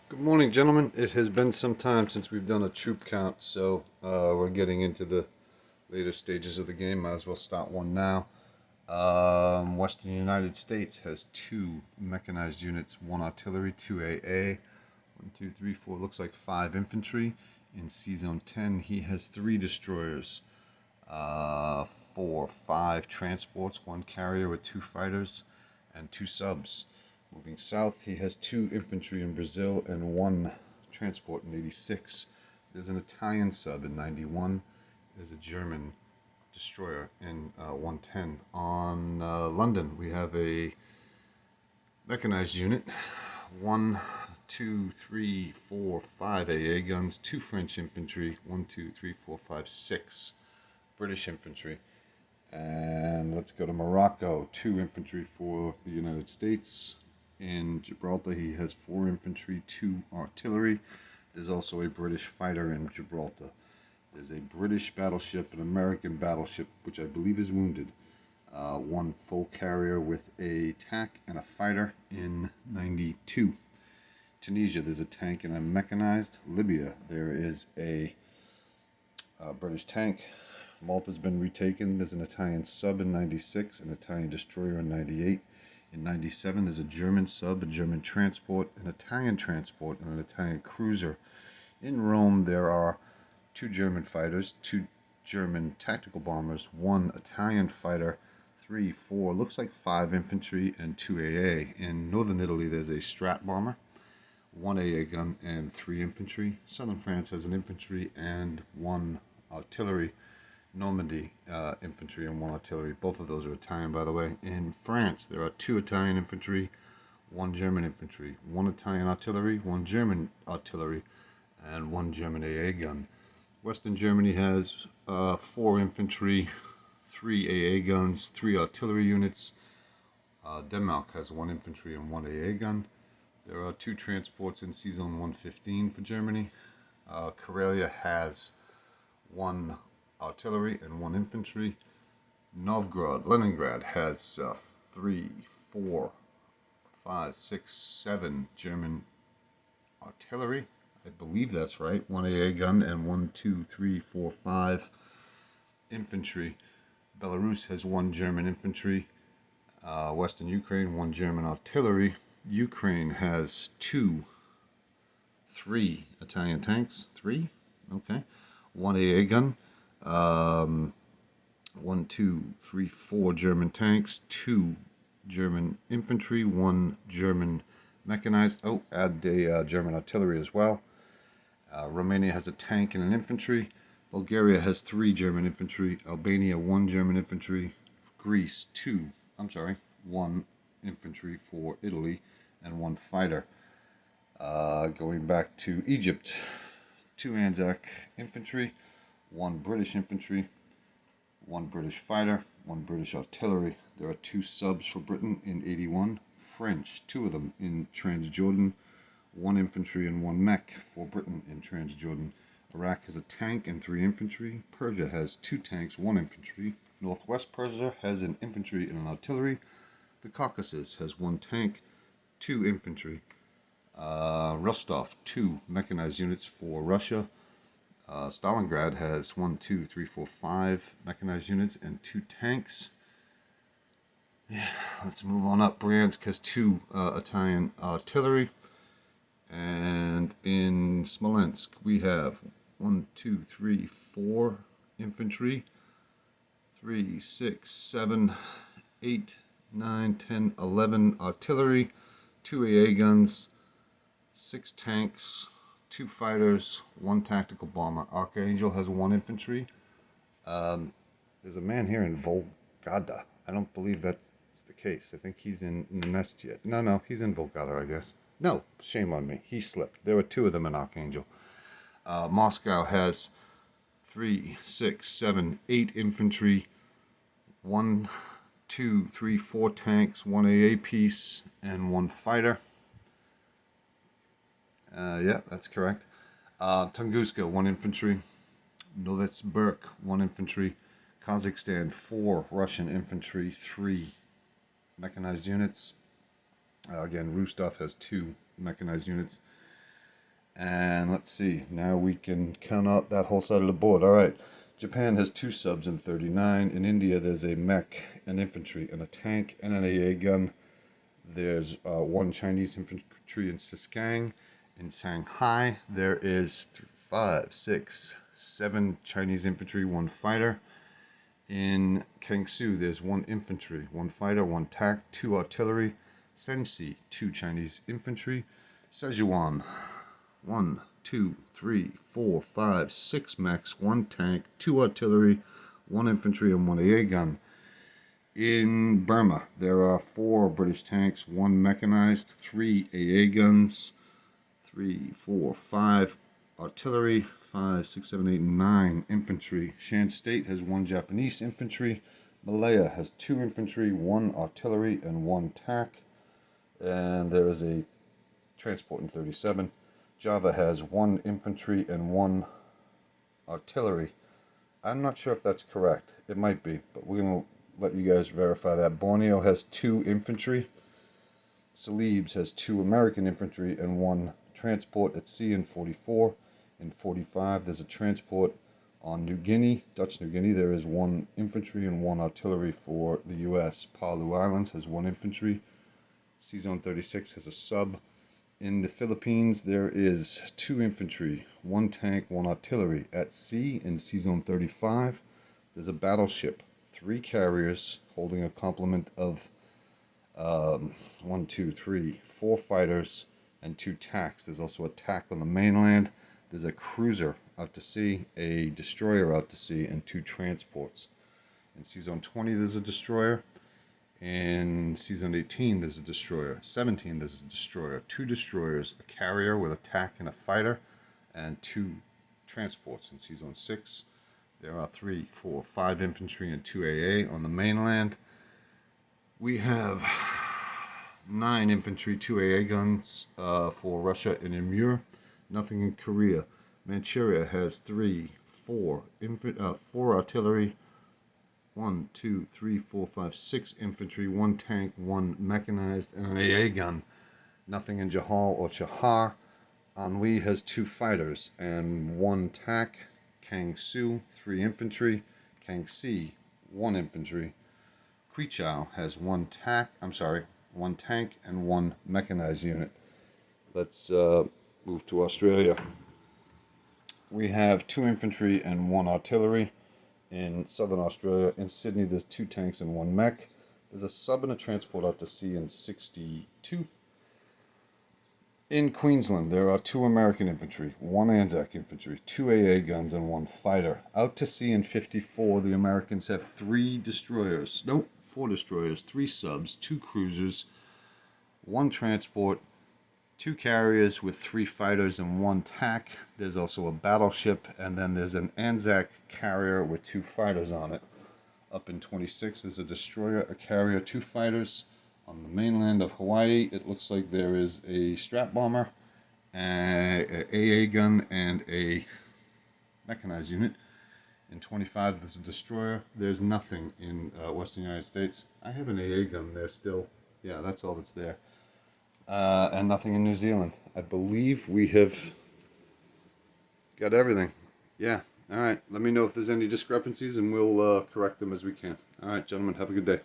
Good morning, gentlemen. It has been some time since we've done a troop count, so we're getting into the later stages of the game. Might as well start one now. Western United States has two mechanized units, one artillery, two AA, one, two, three, four, looks like five infantry. In C Zone 10, he has three destroyers, four, five transports, one carrier with two fighters, and two subs. Moving south, he has two infantry in Brazil and one transport in 86. There's an Italian sub in 91. There's a German destroyer in 110. On London, we have a mechanized unit. One, two, three, four, five AA guns, two French infantry, one, two, three, four, five, six British infantry. And let's go to Morocco. Two infantry for the United States. In Gibraltar, he has four infantry, two artillery. There's also a British fighter in Gibraltar. There's a British battleship, an American battleship, which I believe is wounded. One full carrier with a TAC and a fighter in 92. Tunisia, there's a tank and a mechanized. Libya, there is a British tank. Malta's been retaken. There's an Italian sub in 96, an Italian destroyer in 98. In 97, there's a German sub, a German transport, an Italian transport, and an Italian cruiser. In Rome, there are two German fighters, two German tactical bombers, one Italian fighter, three, four, looks like five infantry, and two AA. In northern Italy, there's a Strat bomber, one AA gun, and three infantry. Southern France has an infantry and one artillery. Normandy infantry and one artillery. Both of those are Italian, by the way. In France, there are two Italian infantry, one German infantry, one Italian artillery, one German artillery, and one German AA gun. Western Germany has four infantry, three AA guns, three artillery units. Denmark has one infantry and one AA gun. There are two transports in C Zone 115 for Germany. Karelia has one artillery and one infantry. Novgorod, Leningrad has three, four, five, six, seven German artillery. I believe that's right. One AA gun and one, two, three, four, five infantry. Belarus has one German infantry. Western Ukraine, one German artillery. Ukraine has three Italian tanks. Three? Okay. One AA gun. One, two, three, four German tanks, two German infantry, one German mechanized. Oh, add the German artillery as well. Romania has a tank and an infantry. Bulgaria has three German infantry. Albania, one German infantry. Greece, one infantry for Italy, and one fighter. Going back to Egypt, two Anzac infantry, one British infantry, one British fighter, one British artillery. There are two subs for Britain in 81. French, two of them in Transjordan, one infantry and one mech for Britain in Transjordan. Iraq has a tank and three infantry. Persia has two tanks, one infantry. Northwest Persia has an infantry and an artillery. The Caucasus has one tank, two infantry. Rostov, two mechanized units for Russia. Stalingrad has one, two, three, four, five mechanized units and two tanks. Yeah, let's move on up. Bryansk has two Italian artillery. And in Smolensk, we have one, two, three, four infantry. 3, 6, 7, 8, 9, 10, 11 artillery, two AA guns, six tanks, two fighters, one tactical bomber. Archangel has one infantry. There's a man here in Volgada. I don't believe that's the case. I think he's in Nestia. No, he's in Volgada, I guess. No, shame on me. He slipped. There were two of them in Archangel. Moscow has 3, 6, 7, 8 infantry, one, two, three, four tanks, one AA piece, and one fighter. Yeah, that's correct. Tunguska, one infantry. Novitsk one infantry. Kazakhstan, four Russian infantry, three mechanized units. Again, Rostov has two mechanized units. And let's see, now we can count out that whole side of the board. All right, Japan has 2 subs in 39. In India, there's a mech, an infantry, and a tank, and an AA gun. There's 1 Chinese infantry in Siskang. In Shanghai, there is 5, 6, 7 Chinese infantry, 1 fighter. In Kangsu, there's 1 infantry, 1 fighter, 1 tank, 2 artillery. Sensi, 2 Chinese infantry. Sichuan, 1, 2, 3, 4, 5, 6 mechs, 1 tank, 2 artillery, 1 infantry, and 1 AA gun. In Burma, there are 4 British tanks, 1 mechanized, 3 AA guns, 3, 4, 5 artillery, 5, 6, 7, 8, 9 infantry. Shan State has 1 Japanese infantry. Malaya has 2 infantry, 1 artillery, and 1 tank. And there is a transport in 37. Java has 1 infantry and 1 artillery. I'm not sure if that's correct. It might be, but we're going to let you guys verify that. Borneo has 2 infantry. Celebes has 2 American infantry and 1 transport at sea in 44. In 45, there's a transport on New Guinea, Dutch New Guinea. There is 1 infantry and 1 artillery for the U.S. Palau Islands has 1 infantry. C-Zone 36 has a sub. In the Philippines, there is 2 infantry, 1 tank, 1 artillery. At sea, in C-Zone 35, there's a battleship, 3 carriers holding a complement of 1, 2, 3, 4 fighters and 2 tacks. There's also a tack on the mainland. There's a cruiser out to sea, a destroyer out to sea, and 2 transports. In C-Zone 20, there's a destroyer. In Season 18, there's a destroyer. 17, there's a destroyer. 2 destroyers, a carrier with a tack and a fighter, and 2 transports. In Season 6, there are 3, 4, 5 infantry and 2 AA on the mainland. We have 9 infantry, 2 AA guns for Russia and Amur. Nothing in Korea. Manchuria has 3, 4 artillery, 1, 2, 3, 4, 5, 6 infantry, 1 tank, 1 mechanized, and an AA gun. Nothing in Johal or Chahar. Anhui has 2 fighters and 1 tank. Kangsu, 3 infantry. Kangxi, 1 infantry. Kwichao has 1 tank and 1 mechanized unit. Let's move to Australia. We have 2 infantry and 1 artillery. In southern Australia, in Sydney, there's 2 tanks and 1 mech. There's a sub and a transport out to sea in 62. In Queensland, there are 2 American infantry, 1 Anzac infantry, 2 AA guns, and 1 fighter. Out to sea in 54, the Americans have 4 destroyers, 3 subs, 2 cruisers, 1 transport, 2 carriers with 3 fighters and 1 tack. There's also a battleship, and then there's an Anzac carrier with 2 fighters on it. Up in 26, there's a destroyer, a carrier, 2 fighters. On the mainland of Hawaii, it looks like there is a strap bomber, an AA gun, and a mechanized unit. In 25, there's a destroyer. There's nothing in Western United States. I have an AA gun there still. Yeah, that's all that's there. And nothing in New Zealand. I believe we have got everything. Yeah. All right. Let me know if there's any discrepancies, and we'll correct them as we can. All right, gentlemen. Have a good day.